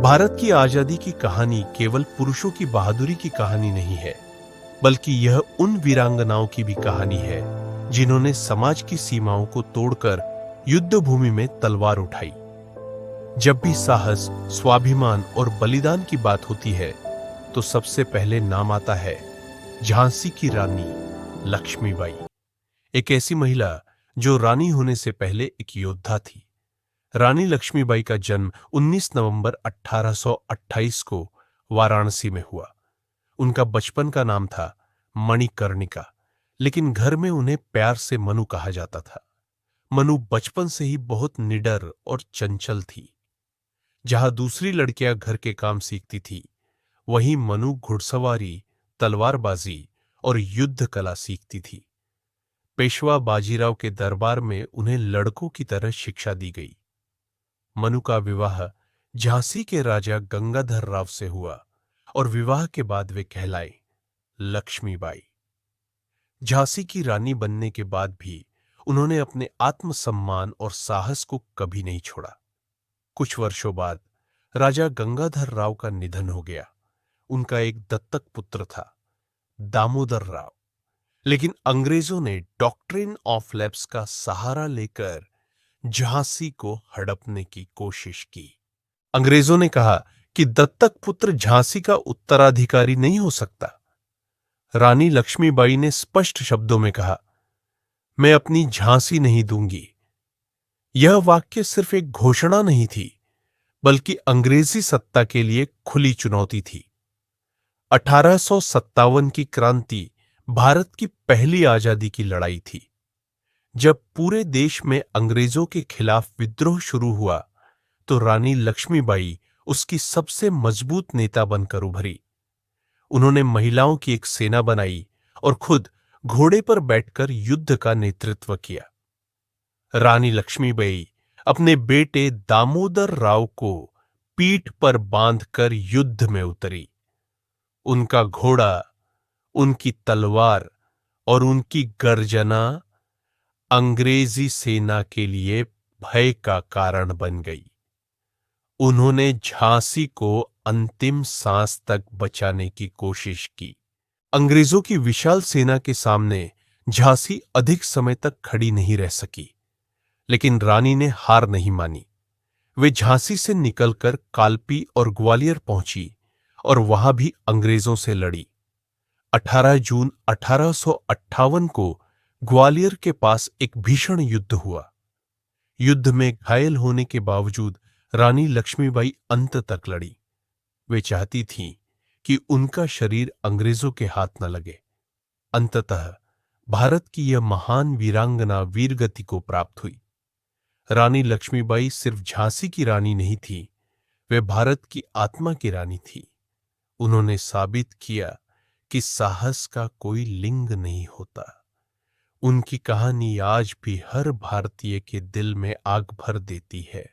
भारत की आजादी की कहानी केवल पुरुषों की बहादुरी की कहानी नहीं है, बल्कि यह उन वीरांगनाओं की भी कहानी है जिन्होंने समाज की सीमाओं को तोड़कर युद्ध भूमि में तलवार उठाई। जब भी साहस, स्वाभिमान और बलिदान की बात होती है, तो सबसे पहले नाम आता है झांसी की रानी लक्ष्मीबाई। एक ऐसी महिला जो रानी होने से पहले एक योद्धा थी। रानी लक्ष्मीबाई का जन्म 19 नवंबर 1828 को वाराणसी में हुआ। उनका बचपन का नाम था मणिकर्णिका, लेकिन घर में उन्हें प्यार से मनु कहा जाता था। मनु बचपन से ही बहुत निडर और चंचल थी। जहां दूसरी लड़कियां घर के काम सीखती थी, वहीं मनु घुड़सवारी, तलवारबाजी और युद्ध कला सीखती थी। पेशवा बाजीराव के दरबार में उन्हें लड़कों की तरह शिक्षा दी गई। मनु का विवाह झांसी के राजा गंगाधर राव से हुआ और विवाह के बाद वे कहलाए लक्ष्मीबाई। झांसी की रानी बनने के बाद भी उन्होंने अपने आत्मसम्मान और साहस को कभी नहीं छोड़ा। कुछ वर्षों बाद राजा गंगाधर राव का निधन हो गया। उनका एक दत्तक पुत्र था, दामोदर राव। लेकिन अंग्रेजों ने डॉक्ट्रिन ऑफ लैप्स का सहारा लेकर झांसी को हड़पने की कोशिश की। अंग्रेजों ने कहा कि दत्तक पुत्र झांसी का उत्तराधिकारी नहीं हो सकता। रानी लक्ष्मीबाई ने स्पष्ट शब्दों में कहा, मैं अपनी झांसी नहीं दूंगी। यह वाक्य सिर्फ एक घोषणा नहीं थी, बल्कि अंग्रेजी सत्ता के लिए खुली चुनौती थी। 1857 की क्रांति भारत की पहली आजादी की लड़ाई थी। जब पूरे देश में अंग्रेजों के खिलाफ विद्रोह शुरू हुआ, तो रानी लक्ष्मीबाई उसकी सबसे मजबूत नेता बनकर उभरी। उन्होंने महिलाओं की एक सेना बनाई और खुद घोड़े पर बैठकर युद्ध का नेतृत्व किया। रानी लक्ष्मीबाई अपने बेटे दामोदर राव को पीठ पर बांधकर युद्ध में उतरी। उनका घोड़ा, उनकी तलवार और उनकी गर्जना अंग्रेजी सेना के लिए भय का कारण बन गई। उन्होंने झांसी को अंतिम सांस तक बचाने की कोशिश की। अंग्रेजों की विशाल सेना के सामने झांसी अधिक समय तक खड़ी नहीं रह सकी, लेकिन रानी ने हार नहीं मानी। वे झांसी से निकलकर कालपी और ग्वालियर पहुंची और वहां भी अंग्रेजों से लड़ी। 18 जून 1858 को ग्वालियर के पास एक भीषण युद्ध हुआ। युद्ध में घायल होने के बावजूद रानी लक्ष्मीबाई अंत तक लड़ी। वे चाहती थीं कि उनका शरीर अंग्रेजों के हाथ न लगे। अंततः भारत की यह महान वीरांगना वीरगति को प्राप्त हुई। रानी लक्ष्मीबाई सिर्फ झांसी की रानी नहीं थी, वे भारत की आत्मा की रानी थी। उन्होंने साबित किया कि साहस का कोई लिंग नहीं होता। उनकी कहानी आज भी हर भारतीय के दिल में आग भर देती है।